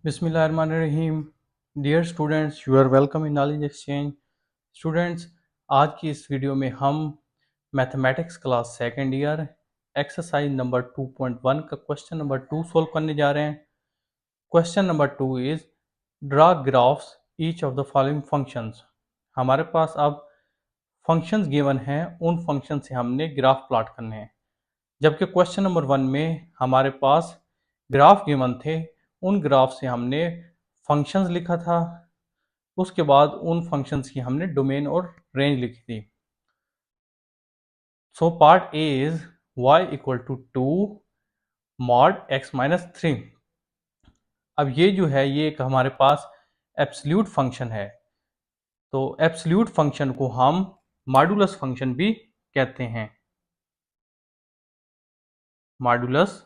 बिस्मिल्लाहिर्रहमानिर्रहीम। Dear students, you are welcome in knowledge exchange. Students, आज की इस वीडियो में हम mathematics class second year exercise number 2.1 का क्वेश्चन नंबर 2 सॉल्व करने जा रहे हैं। Question number 2 is draw graphs each of the following functions. हमारे पास अब फंक्शंस गिवन हैं, उन फंक्शन से हमने ग्राफ प्लॉट करने हैं। जबकि क्वेश्चन नंबर 1 में हमारे पास ग्राफ गिवन थे, उन ग्राफ से हमने फंक्शंस लिखा था, उसके बाद उन फंक्शंस की हमने डोमेन और रेंज लिखी थी। So part A is y equal to 2 mod x minus 3। अब ये जो है ये एक हमारे पास एब्सोल्यूट फंक्शन है, तो एब्सोल्यूट फंक्शन को हम मॉडुलस फंक्शन भी कहते हैं। Modulus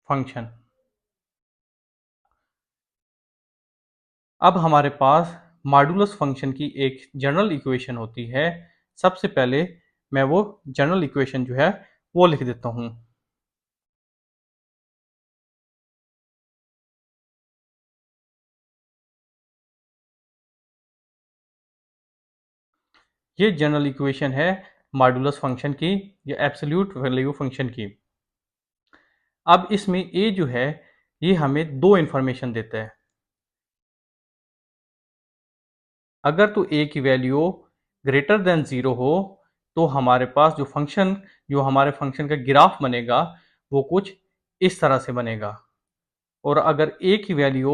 function. अब हमारे पास मॉडुलस फंक्शन की एक जनरल इक्वेशन होती है। सबसे पहले मैं वो जनरल इक्वेशन जो है वो लिख देता हूं। ये जनरल इक्वेशन है मॉडुलस फंक्शन की या एब्सोल्यूट वैल्यू फंक्शन की। अब इसमें ए जो है ये हमें दो इंफॉर्मेशन देता है। अगर तो ए की वैल्यू ग्रेटर देन ज़ीरो हो तो हमारे पास जो हमारे फंक्शन का ग्राफ बनेगा वो कुछ इस तरह से बनेगा। और अगर ए की वैल्यू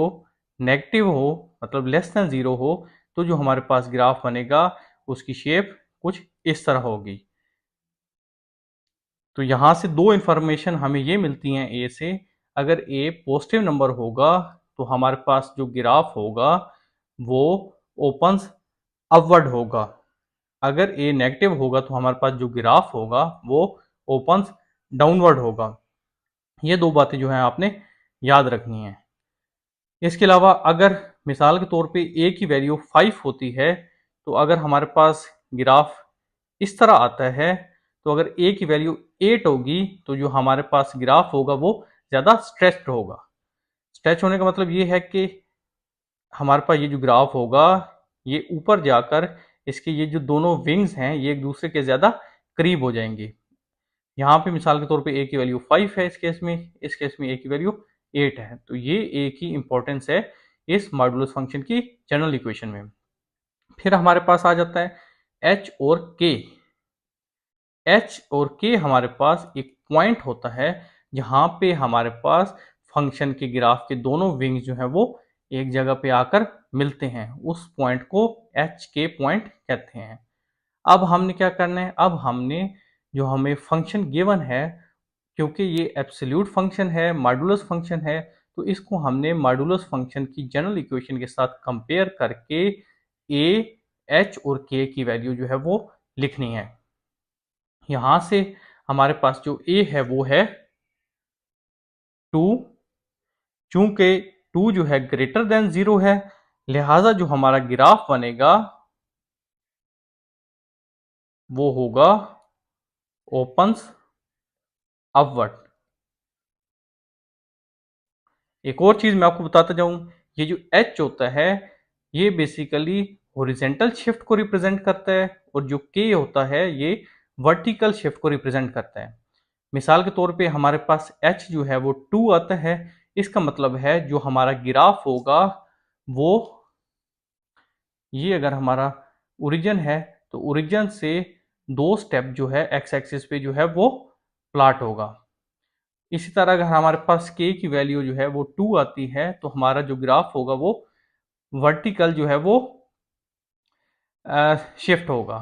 नेगेटिव हो, मतलब लेस देन ज़ीरो हो, तो जो हमारे पास ग्राफ बनेगा उसकी शेप कुछ इस तरह होगी। तो यहाँ से दो इन्फॉर्मेशन हमें ये मिलती हैं ए से। अगर ए पॉजिटिव नंबर होगा तो हमारे पास जो ग्राफ होगा वो ओपन्स अपवर्ड होगा। अगर ए नेगेटिव होगा तो हमारे पास जो ग्राफ होगा वो ओपन्स डाउनवर्ड होगा। ये दो बातें जो हैं आपने याद रखनी है। इसके अलावा अगर मिसाल के तौर पे ए की वैल्यू 5 होती है, तो अगर हमारे पास ग्राफ इस तरह आता है, तो अगर ए की वैल्यू 8 होगी तो जो हमारे पास ग्राफ होगा वो ज़्यादा स्ट्रेच्ड होगा। स्ट्रेच होने का मतलब ये है कि हमारे पास ये जो ग्राफ होगा ये ऊपर जाकर इसके ये जो दोनों विंग्स हैं ये एक दूसरे के ज़्यादा करीब हो जाएंगे। यहाँ पे मिसाल के तौर पे ए की वैल्यू 5 है, इस केस में ए की वैल्यू 8 है। तो ये ए की इंपॉर्टेंस है इस मॉडुलस फंक्शन की जनरल इक्वेशन में। फिर हमारे पास आ जाता है एच और के। एच और के हमारे पास एक पॉइंट होता है जहाँ पे हमारे पास फंक्शन के ग्राफ के दोनों विंग्स जो हैं वो एक जगह पे आकर मिलते हैं। उस पॉइंट को एच के पॉइंट कहते हैं। अब हमने क्या करना है, अब हमने जो हमें फंक्शन गिवन है, क्योंकि ये एब्सोल्यूट फंक्शन है, मॉडुलस फंक्शन है, तो इसको हमने मॉडुलस फंक्शन की जनरल इक्वेशन के साथ कंपेयर करके ए, एच और के की वैल्यू जो है वो लिखनी है। यहां से हमारे पास जो ए है वो है 2। चूंकि 2 जो है ग्रेटर देन 0 है, लिहाजा जो हमारा ग्राफ बनेगा वो होगा ओपन्स अपवर्ड। एक और चीज मैं आपको बताता जाऊं, ये जो एच होता है ये बेसिकली हॉरिजेंटल शिफ्ट को रिप्रेजेंट करता है, और जो के होता है ये वर्टिकल शिफ्ट को रिप्रेजेंट करता है। मिसाल के तौर पे हमारे पास एच जो है वो 2 आता है। इसका मतलब है जो हमारा ग्राफ होगा वो, ये अगर हमारा ओरिजिन है तो ओरिजिन से 2 स्टेप जो है एक्स एक्सिस पे जो है वो प्लॉट होगा। इसी तरह अगर हमारे पास के की वैल्यू जो है वो 2 आती है तो हमारा जो ग्राफ होगा वो वर्टिकल जो है वो शिफ्ट होगा।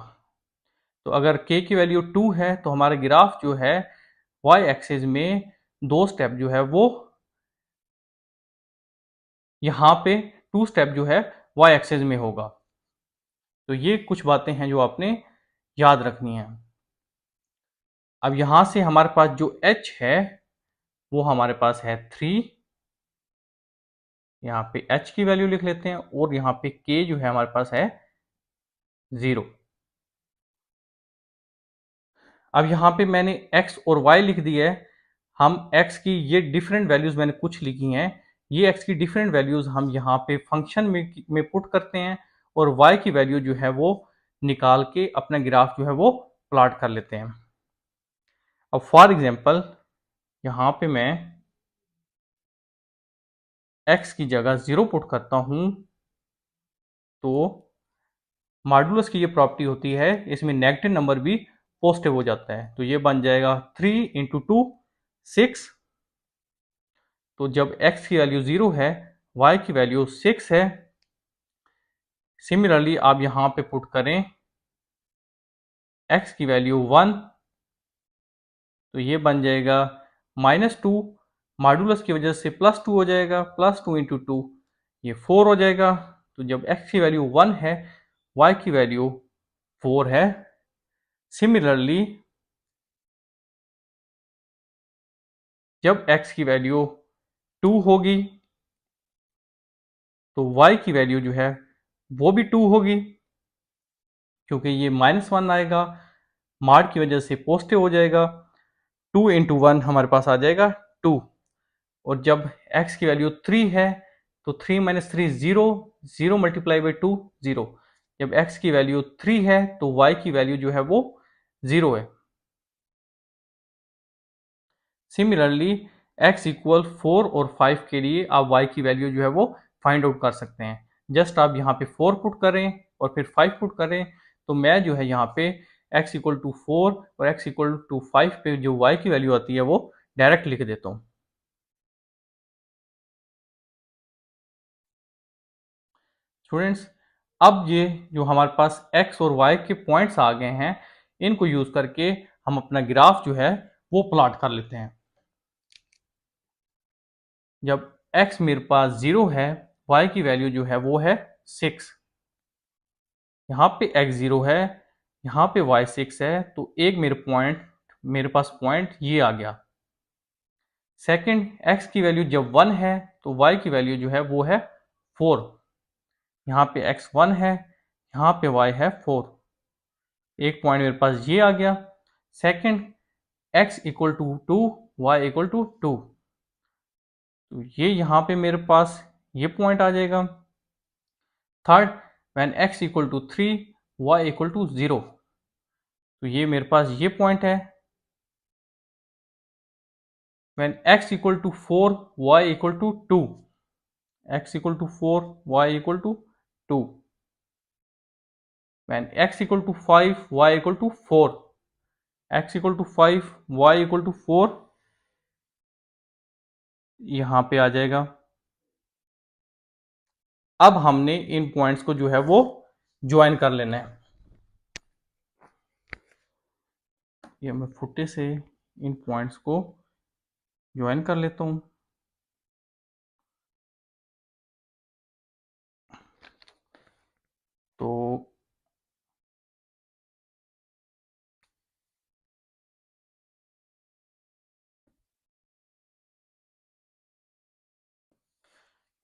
तो अगर के की वैल्यू 2 है तो हमारा ग्राफ जो है वाई एक्सिस में 2 स्टेप जो है वो यहाँ पे 2 स्टेप जो है वाई एक्सिस में होगा। तो ये कुछ बातें हैं जो आपने याद रखनी है। अब यहां से हमारे पास जो h है वो हमारे पास है 3। यहाँ पे h की वैल्यू लिख लेते हैं, और यहाँ पे k जो है हमारे पास है 0। अब यहाँ पे मैंने x और y लिख दिया है। हम x की ये डिफरेंट वैल्यूज मैंने कुछ लिखी हैं, ये x की डिफरेंट वैल्यूज हम यहाँ पे फंक्शन में पुट करते हैं और y की वैल्यू जो है वो निकाल के अपना ग्राफ जो है वो प्लॉट कर लेते हैं। अब फॉर एग्जांपल यहाँ पे मैं x की जगह 0 पुट करता हूँ तो मॉडुलस की ये प्रॉपर्टी होती है, इसमें नेगेटिव नंबर भी पॉजिटिव हो जाता है। तो ये बन जाएगा 3 इंटू 2 6। तो जब x की वैल्यू 0 है, y की वैल्यू 6 है। सिमिलरली आप यहाँ पे पुट करें x की वैल्यू 1, तो ये बन जाएगा -2, मॉडुलस की वजह से +2 हो जाएगा, +2 इंटू 2 ये 4 हो जाएगा। तो जब x की वैल्यू 1 है, y की वैल्यू 4 है। सिमिलरली जब x की वैल्यू 2 होगी तो y की वैल्यू जो है वो भी 2 होगी, क्योंकि ये -1 आएगा, मॉड की वजह से पॉजिटिव हो जाएगा। 2 इंटू 1 हमारे पास आ जाएगा 2। और जब x की वैल्यू 3 है तो 3 माइनस 3 0, 0 मल्टीप्लाई बाई 2 0। जब x की वैल्यू 3 है तो y की वैल्यू जो है वो 0 है। सिमिलरली x इक्वल 4 और 5 के लिए आप y की वैल्यू जो है वो फाइंड आउट कर सकते हैं। जस्ट आप यहाँ पे 4 पुट करें और फिर 5 पुट करें, तो मैं जो है यहाँ पे x इक्वल टू 4 और x इक्वल टू 5 पे जो y की वैल्यू आती है वो डायरेक्ट लिख देता हूँ। स्टूडेंट्स, अब ये जो हमारे पास x और y के पॉइंट्स आ गए हैं, इनको यूज करके हम अपना ग्राफ जो है वो प्लॉट कर लेते हैं। जब x मेरे पास 0 है, y की वैल्यू जो है वो है 6। यहाँ पे x 0 है, यहाँ पे y 6 है, तो एक मेरे पास पॉइंट ये आ गया। सेकंड, x की वैल्यू जब 1 है तो y की वैल्यू जो है वो है 4। यहाँ पे x 1 है, यहाँ पे y है 4। एक पॉइंट मेरे पास ये आ गया। Second, x equal to 2, y equal to 2, तो ये यहाँ पे मेरे पास ये पॉइंट आ जाएगा। Third, when x equal to 3, y equal to 0, तो ये मेरे पास ये पॉइंट है। When x equal to 4, y equal to 2, x equal to 4, y equal to 2। When x equal to 5, y equal to 4, x equal to 5, y equal to 4, यहाँ पे आ जाएगा। अब हमने इन पॉइंट्स को जो है वो ज्वाइन कर लेना है। ये मैं फुटे से इन पॉइंट्स को ज्वाइन कर लेता हूँ।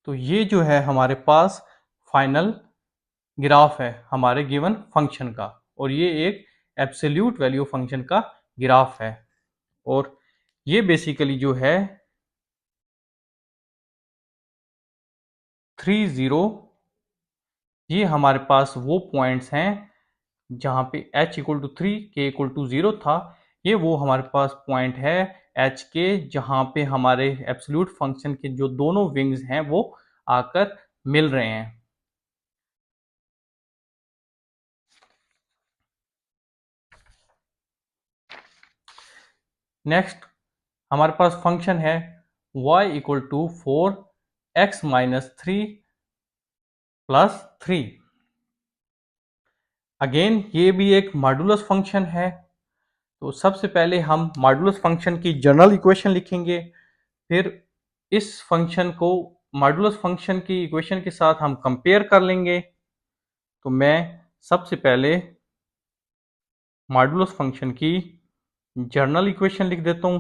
तो ये जो है हमारे पास फाइनल ग्राफ है हमारे गिवन फंक्शन का, और ये एक एब्सोल्यूट वैल्यू फंक्शन का ग्राफ है। और ये बेसिकली जो है 3 0, ये हमारे पास वो पॉइंट्स हैं जहाँ पे h equal to 3, k equal to 0 था। ये वो हमारे पास पॉइंट है h के जहाँ पे हमारे एब्सोल्यूट फंक्शन के जो दोनों विंग्स हैं वो आकर मिल रहे हैं। नेक्स्ट हमारे पास फंक्शन है y equal to 4 x minus 3 plus 3। Again ये भी एक मॉडुलस फंक्शन है। तो सबसे पहले हम मॉडुलस फंक्शन की जनरल इक्वेशन लिखेंगे, फिर इस फंक्शन को मॉडुलस फंक्शन की इक्वेशन के साथ हम कंपेयर कर लेंगे। तो मैं सबसे पहले मॉडुलस फंक्शन की जनरल इक्वेशन लिख देता हूं।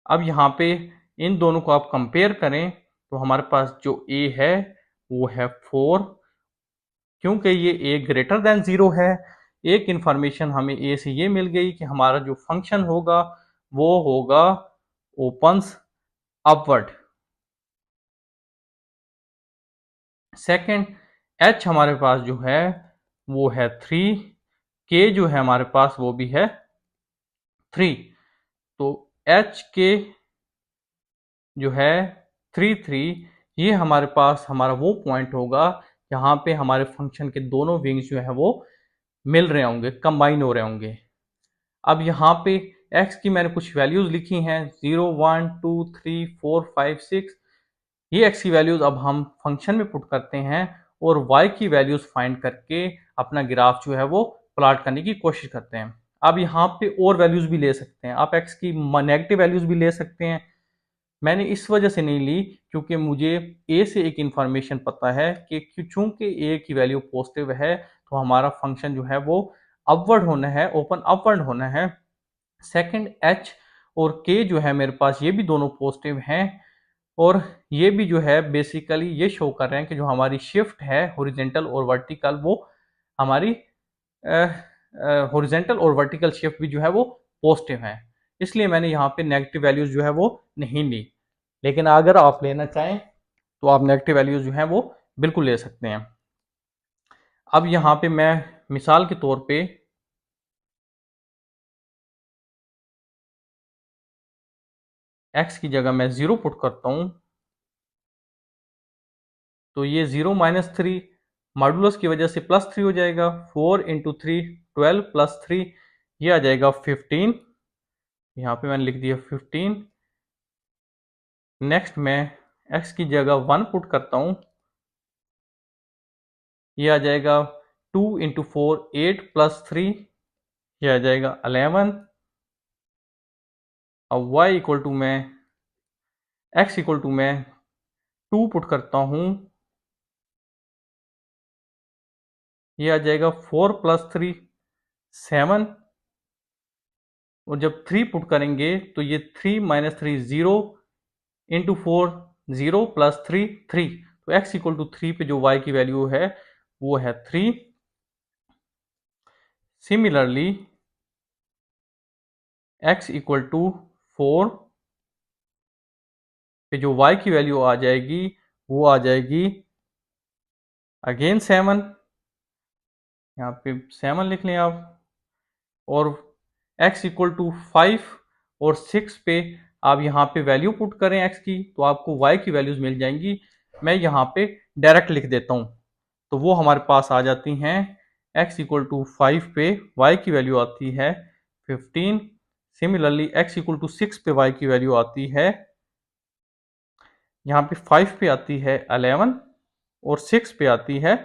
अब यहाँ पे इन दोनों को आप कंपेयर करें तो हमारे पास जो a है वो है 4, क्योंकि ये a ग्रेटर देन 0 है। एक इंफॉर्मेशन हमें a से ये मिल गई कि हमारा जो फंक्शन होगा वो होगा ओपन्स अपवर्ड। सेकंड, एच हमारे पास जो है वो है 3, के जो है हमारे पास वो भी है 3। तो एच के जो है 3 3, ये हमारे पास हमारा वो पॉइंट होगा जहाँ पे हमारे फंक्शन के दोनों विंग्स जो है वो मिल रहे होंगे, कंबाइन हो रहे होंगे। अब यहाँ पे x की मैंने कुछ वैल्यूज लिखी हैं 0 1 2 3 4 5 6। ये x की वैल्यूज अब हम फंक्शन में पुट करते हैं और y की वैल्यूज फाइंड करके अपना ग्राफ जो है वो प्लॉट करने की कोशिश करते हैं। अब यहाँ पे और वैल्यूज भी ले सकते हैं, आप x की नेगेटिव वैल्यूज भी ले सकते हैं। मैंने इस वजह से नहीं ली क्योंकि मुझे a से एक इंफॉर्मेशन पता है कि चूंकि a की वैल्यू पॉजिटिव है तो हमारा फंक्शन जो है वो अपवर्ड होना है, ओपन अपवर्ड होना है। सेकंड, h और k जो है मेरे पास ये भी दोनों पॉजिटिव हैं और ये भी जो है बेसिकली ये शो कर रहे हैं कि जो हमारी शिफ्ट है हॉरिजेंटल और वर्टिकल वो हमारी हॉरिजेंटल और वर्टिकल शिफ्ट भी जो है वो पॉजिटिव है। इसलिए मैंने यहाँ पे नेगेटिव वैल्यूज जो है वो नहीं ली, लेकिन अगर आप लेना चाहें तो आप नेगेटिव वैल्यूज जो है वो बिल्कुल ले सकते हैं। अब यहाँ पे मैं मिसाल के तौर पे x की जगह मैं 0 पुट करता हूँ, तो ये 0 -3 मॉडुलस की वजह से +3 हो जाएगा। 4 × 3 12 +3 ये आ जाएगा 15। यहाँ पे मैंने लिख दिया 15। नेक्स्ट मैं x की जगह 1 पुट करता हूँ, ये आ जाएगा 2 × 4 8 +3 ये आ जाएगा 11। अब y इक्वल टू मैं x इक्वल टू मैं 2 पुट करता हूँ, ये आ जाएगा 4 +3 7। और जब 3 पुट करेंगे तो ये 3 - 3 0 × 4 0 +3 3। तो x इक्वल टू 3 पे जो y की वैल्यू है वो है 3। सिमिलरली x इक्वल टू 4 पे जो y की वैल्यू आ जाएगी वो आ जाएगी अगेन 7, यहाँ पे 7 लिख लें आप। और x इक्वल टू 5 और 6 पे आप यहाँ पे वैल्यू पुट करें x की तो आपको y की वैल्यूज मिल जाएंगी। मैं यहाँ पे डायरेक्ट लिख देता हूँ तो वो हमारे पास आ जाती हैं। x इक्वल टू 5 पे y की वैल्यू आती है 15। सिमिलरली x इक्वल टू 6 पे y की वैल्यू आती है, यहाँ पे 5 पे आती है 11 और 6 पे आती है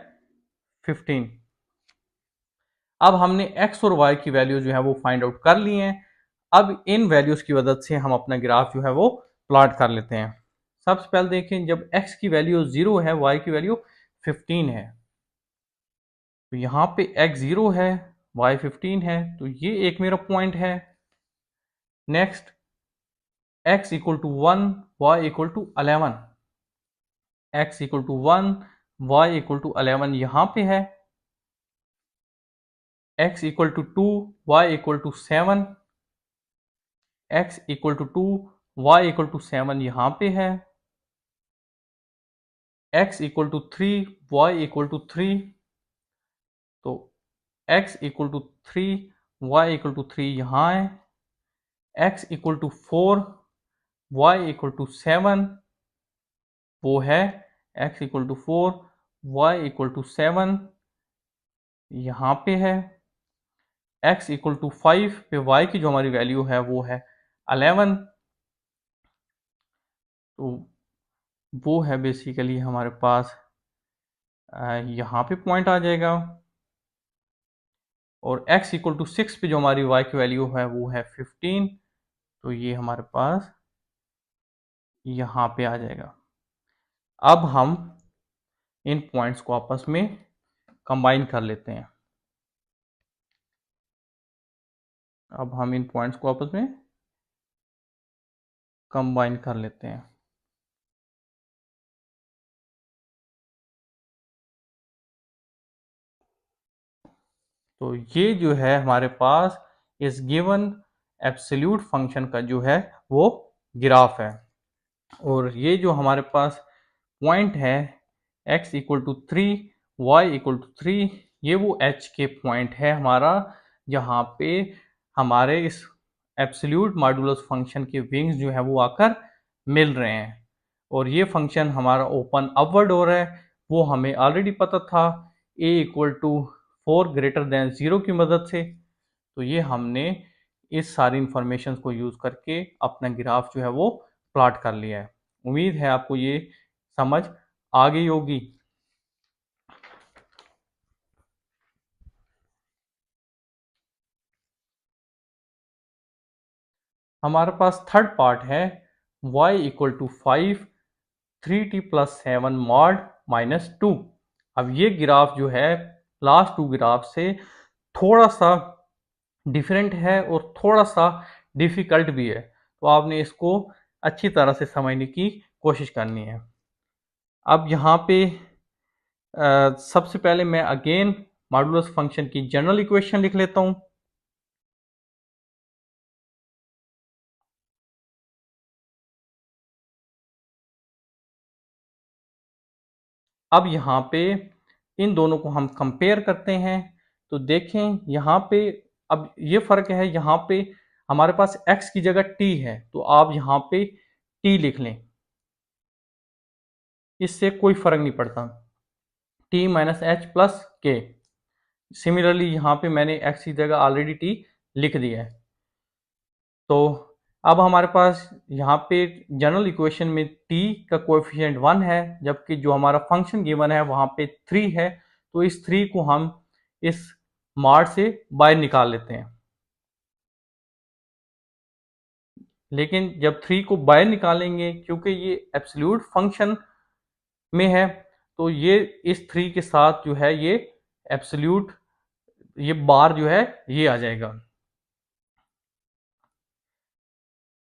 15। अब हमने x और y की वैल्यू जो है वो फाइंड आउट कर ली हैं। अब इन वैल्यूज की मदद से हम अपना ग्राफ जो है वो प्लॉट कर लेते हैं। सबसे पहले देखें, जब x की वैल्यू 0 है, y की वैल्यू 15 है, तो यहाँ पे x 0 है, y 15 है, तो ये एक मेरा पॉइंट है। Next, x equal to 1, y equal to 11, x equal to 1, y equal to 11 यहाँ पे है। x equal to 2, y equal to 7, x equal to 2, y equal to 7 यहाँ पे है। x equal to 3, y equal to 3, तो x equal to 3, y equal to 3 यहाँ है। x equal to 4, y equal to 7 वो है, x equal to 4, y equal to 7 यहाँ पे है। x इक्वल टू 5 पे y की जो हमारी वैल्यू है वो है 11, तो वो है बेसिकली हमारे पास यहाँ पे पॉइंट आ जाएगा। और x इक्वल टू 6 पे जो हमारी y की वैल्यू है वो है 15, तो ये हमारे पास यहाँ पे आ जाएगा। अब हम इन पॉइंट्स को आपस में कंबाइन कर लेते हैं। अब हम इन पॉइंट्स को आपस में कंबाइन कर लेते हैं। तो ये जो है हमारे पास इस गिवन एब्सोल्यूट फंक्शन का जो है वो ग्राफ है। और ये जो हमारे पास पॉइंट है x equal to 3, y equal to 3, ये वो h के पॉइंट है हमारा, जहाँ पे हमारे इस एब्सोल्यूट मॉडुलस फंक्शन के विंग्स जो है वो आकर मिल रहे हैं। और ये फंक्शन हमारा ओपन अपवर्ड हो रहा है, वो हमें ऑलरेडी पता था a equal to 4 greater than 0 की मदद से। तो ये हमने इस सारी इंफॉर्मेशन को यूज़ करके अपना ग्राफ जो है वो प्लॉट कर लिया है। उम्मीद है आपको ये समझ आ गई होगी। हमारे पास थर्ड पार्ट है y equal to 5 3t plus 7 mod minus 2। अब ये ग्राफ जो है लास्ट टू ग्राफ से थोड़ा सा डिफरेंट है और थोड़ा सा डिफिकल्ट भी है, तो आपने इसको अच्छी तरह से समझने की कोशिश करनी है। अब यहाँ पे सबसे पहले मैं अगेन मॉडुलस फंक्शन की जनरल इक्वेशन लिख लेता हूँ। अब यहाँ पे इन दोनों को हम कंपेयर करते हैं, तो देखें यहाँ पे अब ये फर्क है, यहाँ पे हमारे पास x की जगह t है, तो आप यहाँ पे t लिख लें, इससे कोई फर्क नहीं पड़ता, t माइनस एच प्लस के। सिमिलरली यहाँ पे मैंने x की जगह ऑलरेडी t लिख दिया है। तो अब हमारे पास यहाँ पे जनरल इक्वेशन में t का कोएफिशिएंट 1 है, जबकि जो हमारा फंक्शन गिवन है वहाँ पे 3 है, तो इस 3 को हम इस मार्ड से बाहर निकाल लेते हैं। लेकिन जब 3 को बाहर निकालेंगे, क्योंकि ये एब्सोल्यूट फंक्शन में है, तो ये इस 3 के साथ जो है ये एब्सोल्यूट ये बार जो है ये आ जाएगा।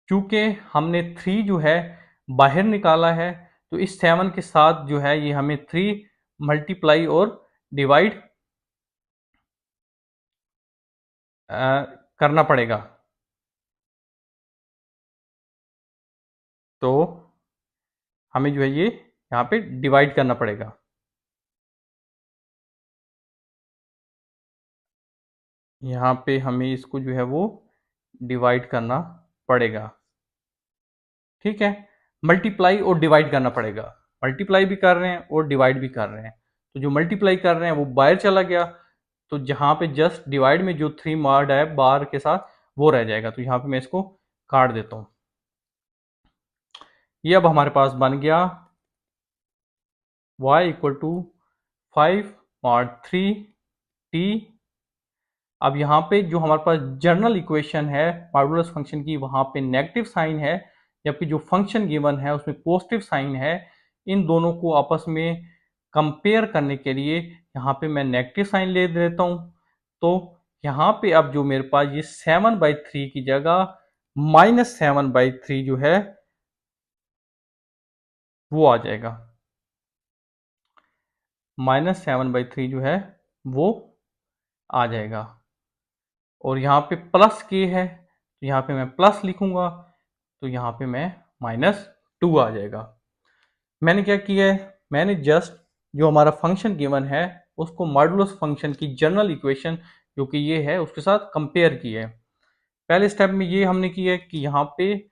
क्योंकि हमने 3 जो है बाहर निकाला है, तो इस 7 के साथ जो है ये हमें 3 मल्टीप्लाई और डिवाइड करना पड़ेगा। तो हमें जो है ये यहाँ पे डिवाइड करना पड़ेगा। यहाँ पे हमें इसको जो है वो डिवाइड करना पड़ेगा, ठीक है। मल्टीप्लाई और डिवाइड करना पड़ेगा, मल्टीप्लाई भी कर रहे हैं और डिवाइड भी कर रहे हैं। तो जो मल्टीप्लाई कर रहे हैं वो बाहर चला गया, तो जहाँ पे जस्ट डिवाइड में जो 3 मार्ड है बार के साथ वो रह जाएगा, तो यहाँ पे मैं इसको काट देता हूँ। ये अब हमारे पास बन गया y equal to 5 mod 3t। अब यहाँ पे जो हमारे पास जनरल इक्वेशन है मॉडुलस फंक्शन की, वहाँ पे नेगेटिव साइन है, जबकि जो फंक्शन गिवन है उसमें पॉजिटिव साइन है। इन दोनों को आपस में कंपेयर करने के लिए यहाँ पे मैं नेगेटिव साइन ले देता हूँ। तो यहाँ पे अब जो मेरे पास ये 7/3 की जगह -7/3 जो है वो आ जाएगा, -7/3 जो है वो आ जाएगा। और यहाँ पे प्लस के है, तो यहाँ पे मैं प्लस लिखूंगा, तो यहाँ पे मैं -2 आ जाएगा। मैंने क्या किया है, मैंने जस्ट जो हमारा फंक्शन गिवन है उसको मॉडुलस फंक्शन की जनरल इक्वेशन जो कि ये है उसके साथ कंपेयर किया है। पहले स्टेप में ये हमने किया है कि यहाँ पे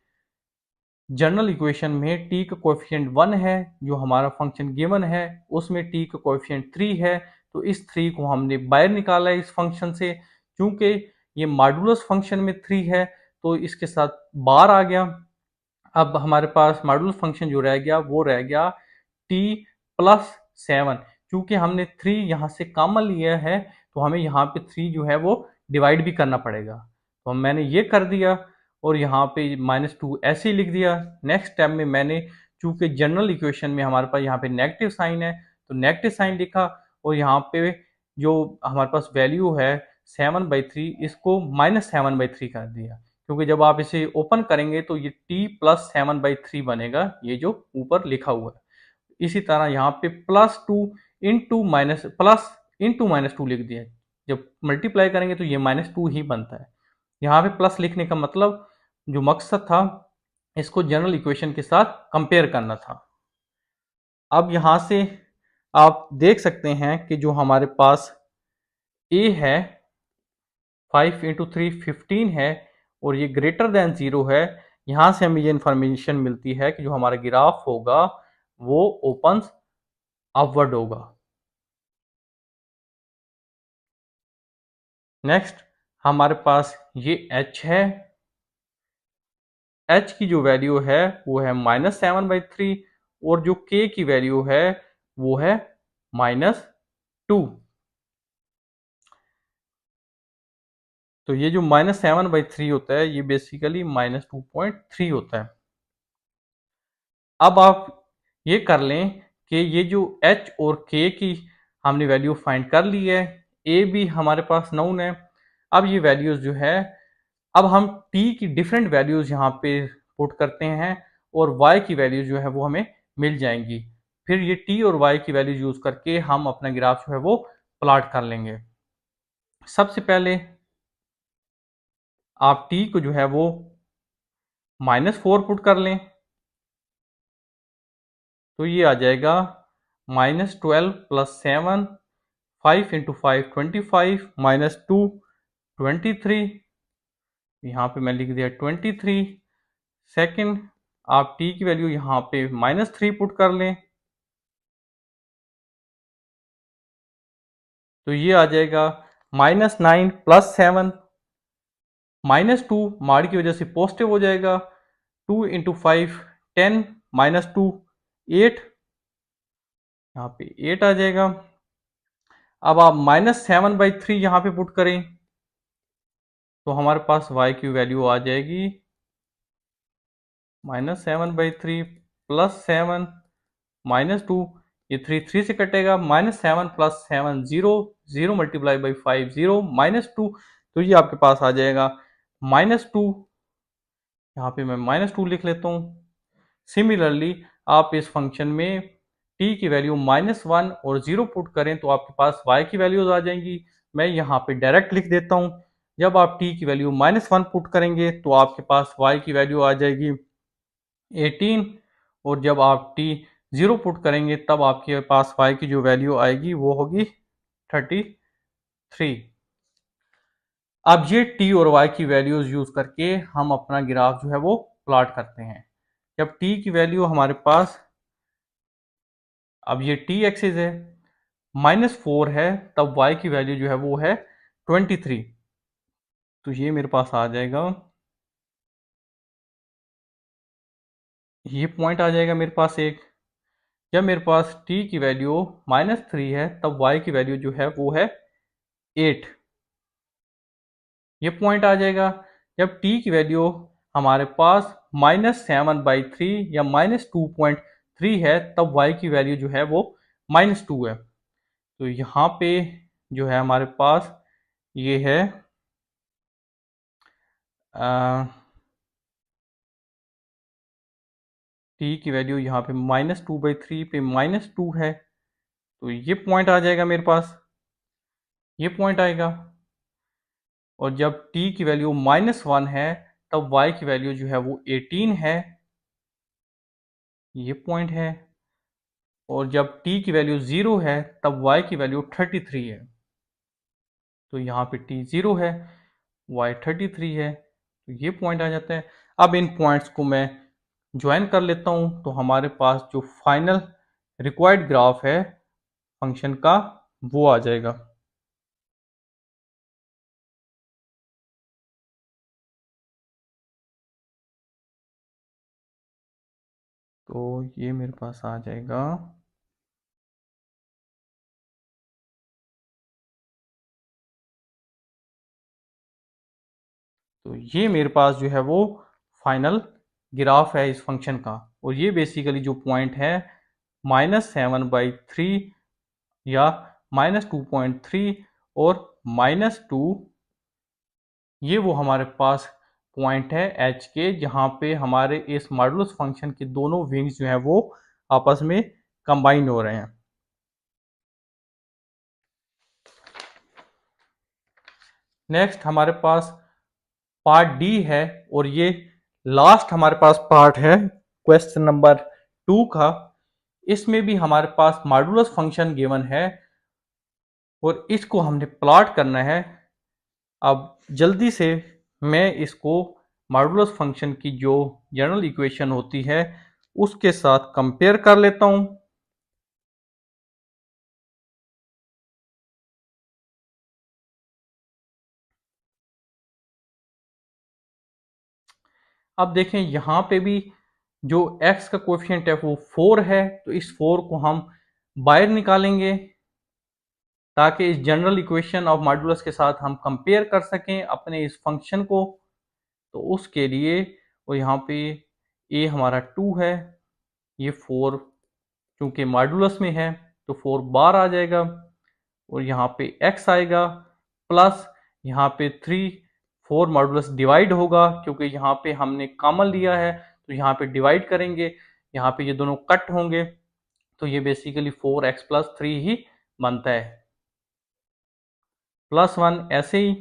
जनरल इक्वेशन में t का कोएफिशिएंट 1 है, जो हमारा फंक्शन गिवन है उसमें t का कोएफिशिएंट 3 है, तो इस 3 को हमने बाहर निकाला है इस फंक्शन से। क्योंकि ये मॉडुलस फंक्शन में 3 है तो इसके साथ बार आ गया। अब हमारे पास मॉडुलस फंक्शन जो रह गया वो रह गया t प्लस 7। क्योंकि हमने 3 यहाँ से कॉमन लिया है, तो हमें यहाँ पे 3 जो है वो डिवाइड भी करना पड़ेगा, तो मैंने ये कर दिया और यहाँ पे -2 ऐसे ही लिख दिया। नेक्स्ट स्टेप में मैंने, चूंकि जनरल इक्वेशन में हमारे पास यहाँ पे नेगेटिव साइन है, तो नेगेटिव साइन लिखा और यहाँ पे जो हमारे पास वैल्यू है 7/3 इसको -7/3 कर दिया। क्योंकि जब आप इसे ओपन करेंगे तो ये t प्लस 7/3 बनेगा, ये जो ऊपर लिखा हुआ है। इसी तरह यहाँ पे +2 इंटू -2 लिख दिया। जब मल्टीप्लाई करेंगे तो ये -2 ही बनता है। यहाँ पे प्लस लिखने का मतलब जो मकसद था, इसको जनरल इक्वेशन के साथ कंपेयर करना था। अब यहाँ से आप देख सकते हैं कि जो हमारे पास ए है 5 इंटू 3 15 है और ये ग्रेटर देन 0 है। यहाँ से हमें ये इंफॉर्मेशन मिलती है कि जो हमारा ग्राफ होगा वो ओपन्स अपवर्ड होगा। नेक्स्ट हमारे पास ये h है। h की जो वैल्यू है वो है -7/3 और जो k की वैल्यू है वो है -2। तो ये जो -7/3 होता है ये बेसिकली -2.3 होता है। अब आप ये कर लें कि ये जो h और k की हमने वैल्यू फाइंड कर ली है, a भी हमारे पास नाउन है। अब ये वैल्यूज जो है, अब हम t की डिफरेंट वैल्यूज यहाँ पे पुट करते हैं और y की वैल्यू जो है वो हमें मिल जाएंगी। फिर ये t और y की वैल्यूज यूज करके हम अपना ग्राफ जो है वो प्लॉट कर लेंगे। सबसे पहले आप t को जो है वो -4 पुट कर लें, तो ये आ जाएगा -12 + 7, 5 इंटू 5 25, -2 23। यहाँ पे मैं लिख दिया 23। सेकंड आप t की वैल्यू यहाँ पे -3 पुट कर लें, तो ये आ जाएगा -9 + 7, -2 माड़ की वजह से पॉजिटिव हो जाएगा, 2 इंटू 5 10, -2 8, यहाँ पे 8 आ जाएगा। अब आप -7/3 यहाँ पे पुट करें तो हमारे पास y की वैल्यू आ जाएगी -7/3 + 7 -2, ये 3 3 से कटेगा, -7 + 7 0, 0 × 5 0, -2, तो ये आपके पास आ जाएगा -2। यहाँ पे मैं -2 लिख लेता हूँ। सिमिलरली आप इस फंक्शन में t की वैल्यू -1 और 0 पुट करें तो आपके पास y की वैल्यूज आ जाएंगी। मैं यहाँ पे डायरेक्ट लिख देता हूँ। जब आप t की वैल्यू -1 पुट करेंगे तो आपके पास y की वैल्यू आ जाएगी 18 और जब आप t 0 पुट करेंगे तब आपके पास y की जो वैल्यू आएगी वो होगी 33। अब ये t और y की वैल्यूज यूज करके हम अपना ग्राफ जो है वो प्लॉट करते हैं। जब t की वैल्यू हमारे पास, अब ये t एक्सिस है, -4 है, तब y की वैल्यू जो है वो है 23। तो ये मेरे पास आ जाएगा, ये पॉइंट आ जाएगा मेरे पास एक। जब मेरे पास t की वैल्यू -3 है तब y की वैल्यू जो है वो है 8, ये पॉइंट आ जाएगा। जब t की वैल्यू हमारे पास -7/3 या -2.3 है तब y की वैल्यू जो है वो -2 है। तो यहाँ पे जो है हमारे पास ये है t की वैल्यू यहाँ पे -2/3 पे -2 है, तो ये पॉइंट आ जाएगा मेरे पास, ये पॉइंट आएगा। और जब t की वैल्यू -1 है तब y की वैल्यू जो है वो 18 है, ये पॉइंट है। और जब t की वैल्यू 0 है तब y की वैल्यू 33 है, तो यहाँ पे t 0 है, y 33 है, तो ये पॉइंट आ जाता है। अब इन पॉइंट्स को मैं ज्वाइन कर लेता हूँ तो हमारे पास जो फाइनल रिक्वायर्ड ग्राफ है फंक्शन का वो आ जाएगा। तो ये मेरे पास आ जाएगा, तो ये मेरे पास जो है वो फाइनल ग्राफ है इस फंक्शन का। और ये बेसिकली जो पॉइंट है -7/3 या -2.3 और -2, ये वो हमारे पास पॉइंट है एच के जहाँ पे हमारे इस मॉडुलस फंक्शन के दोनों विंग्स जो हैं वो आपस में कंबाइन हो रहे हैं। नेक्स्ट हमारे पास पार्ट डी है और ये लास्ट हमारे पास पार्ट है क्वेश्चन नंबर 2 का। इसमें भी हमारे पास मॉडुलस फंक्शन गिवन है और इसको हमने प्लॉट करना है। अब जल्दी से मैं इसको मॉडुलस फंक्शन की जो जनरल इक्वेशन होती है उसके साथ कंपेयर कर लेता हूं। अब देखें यहाँ पे भी जो x का कोएफिशिएंट है वो 4 है, तो इस 4 को हम बाहर निकालेंगे ताकि इस जनरल इक्वेशन ऑफ मॉडुलस के साथ हम कंपेयर कर सकें अपने इस फंक्शन को। तो उसके लिए और यहाँ पे a हमारा 2 है, ये 4 चूंकि मॉडुलस में है तो 4 बार आ जाएगा और यहाँ पे x आएगा प्लस यहाँ पे 3। 4 मॉडुलस डिवाइड होगा क्योंकि यहाँ पे हमने कॉमन लिया है, तो यहाँ पे डिवाइड करेंगे, यहाँ पे ये दोनों कट होंगे, तो ये बेसिकली 4x प्लस 3 ही बनता है, प्लस 1 ऐसे ही।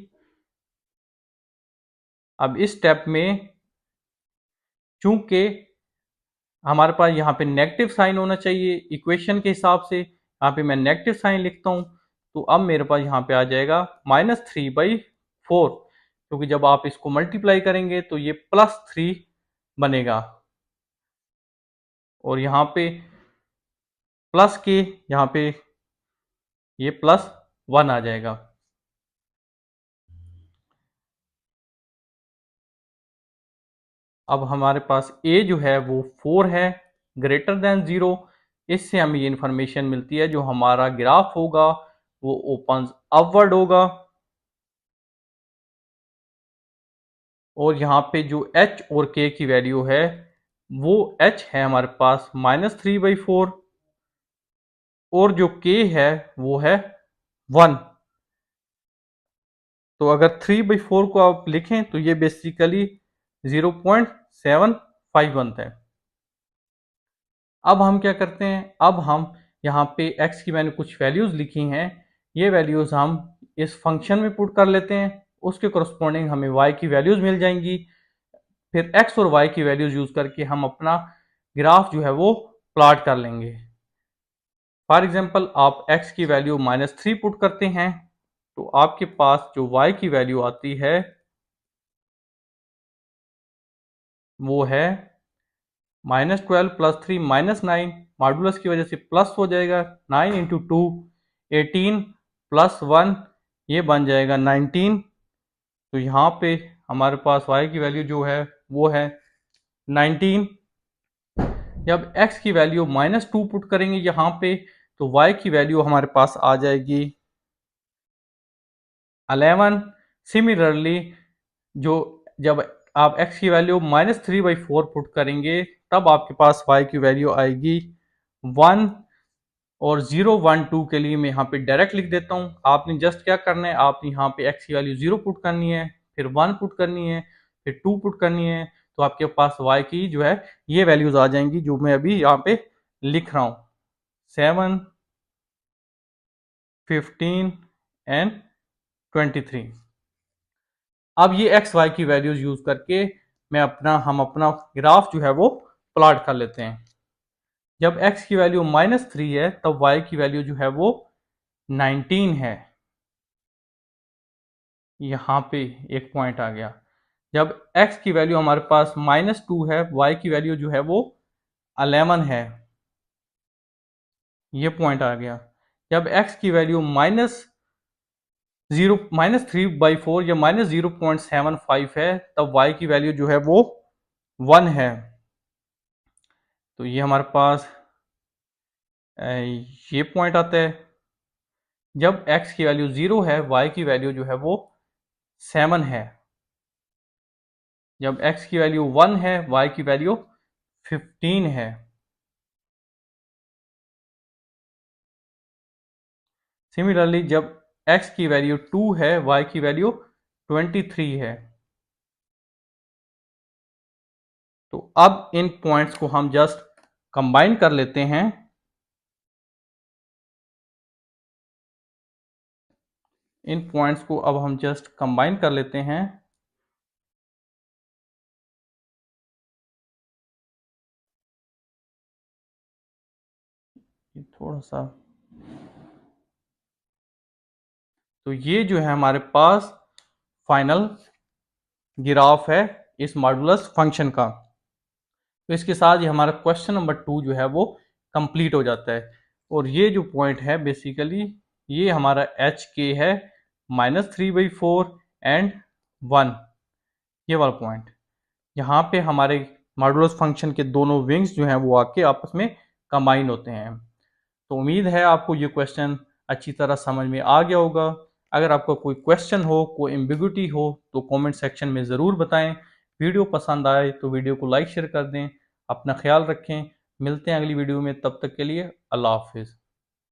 अब इस स्टेप में चूंकि हमारे पास यहाँ पे नेगेटिव साइन होना चाहिए इक्वेशन के हिसाब से, यहाँ पे मैं नेगेटिव साइन लिखता हूँ, तो अब मेरे पास यहाँ पे आ जाएगा -3/4, क्योंकि जब आप इसको मल्टीप्लाई करेंगे तो ये +3 बनेगा और यहाँ पे प्लस के यहाँ पे ये +1 आ जाएगा। अब हमारे पास a जो है वो 4 है, ग्रेटर देन 0। इससे हमें ये इंफॉर्मेशन मिलती है जो हमारा ग्राफ होगा वो ओपन अपवर्ड होगा और यहाँ पे जो h और k की वैल्यू है वो h है हमारे पास -3/4 और जो k है वो है 1। तो अगर 3/4 को आप लिखें तो ये बेसिकली 0.75 बनता है। अब हम क्या करते हैं, अब हम यहाँ पे x की मैंने कुछ वैल्यूज लिखी हैं, ये वैल्यूज हम इस फंक्शन में पुट कर लेते हैं, उसके करस्पॉन्डिंग हमें y की वैल्यूज मिल जाएंगी। फिर x और y की वैल्यूज यूज करके हम अपना ग्राफ जो है वो प्लॉट कर लेंगे। फॉर एग्जांपल आप x की वैल्यू -3 पुट करते हैं तो आपके पास जो y की वैल्यू आती है वो है -12 + 3 -9, मॉडुलस की वजह से प्लस हो जाएगा, 9 × 2 18 + 1 ये बन जाएगा 19। तो यहाँ पे हमारे पास y की वैल्यू जो है वो है 19। जब x की वैल्यू -2 पुट करेंगे यहाँ पे तो y की वैल्यू हमारे पास आ जाएगी 11। सिमिलरली जो जब आप x की वैल्यू -3/4 पुट करेंगे तब आपके पास y की वैल्यू आएगी 1 और 0 1 2 के लिए मैं यहाँ पे डायरेक्ट लिख देता हूँ। आपने जस्ट क्या करना है, आपने यहाँ पे x की वैल्यू 0 पुट करनी है, फिर 1 पुट करनी है, फिर 2 पुट करनी है, तो आपके पास y की जो है ये वैल्यूज आ जाएंगी जो मैं अभी यहाँ पे लिख रहा हूँ, 7 15 एंड 23। अब ये एक्स वाई की वैल्यूज यूज करके हम अपना ग्राफ जो है वो प्लॉट कर लेते हैं। जब x की वैल्यू -3 है तब y की वैल्यू जो है वो 19 है। यहाँ पे एक पॉइंट आ गया। जब x की वैल्यू हमारे पास -2 है, y की वैल्यू जो है वो 11 है, ये पॉइंट आ गया। जब x की वैल्यू -3/4 या -0.75 है तब y की वैल्यू जो है वो 1 है। तो ये हमारे पास ये पॉइंट आता है। जब x की वैल्यू 0 है, y की वैल्यू जो है वो 7 है। जब x की वैल्यू 1 है, y की वैल्यू 15 है। सिमिलरली जब x की वैल्यू 2 है, y की वैल्यू 23 है। तो अब इन पॉइंट्स को हम जस्ट कंबाइन कर लेते हैं। इन पॉइंट्स को अब हम जस्ट कंबाइन कर लेते हैं। ये थोड़ा सा, तो ये जो है हमारे पास फाइनल ग्राफ है इस मॉडुलस फंक्शन का। तो इसके साथ ही हमारा क्वेश्चन नंबर 2 जो है वो कंप्लीट हो जाता है। और ये जो पॉइंट है बेसिकली ये हमारा एच के है -3/4 एंड 1, ये वाला पॉइंट। यहाँ पे हमारे मॉडुलस फंक्शन के दोनों विंग्स जो हैं वो आके आपस में कंबाइन होते हैं। तो उम्मीद है आपको ये क्वेश्चन अच्छी तरह समझ में आ गया होगा। अगर आपका कोई क्वेश्चन हो, कोई एम्बिग्युइटी हो तो कमेंट सेक्शन में ज़रूर बताएं। वीडियो पसंद आए तो वीडियो को लाइक शेयर कर दें। अपना ख्याल रखें। मिलते हैं अगली वीडियो में, तब तक के लिए अल्लाह हाफिज़।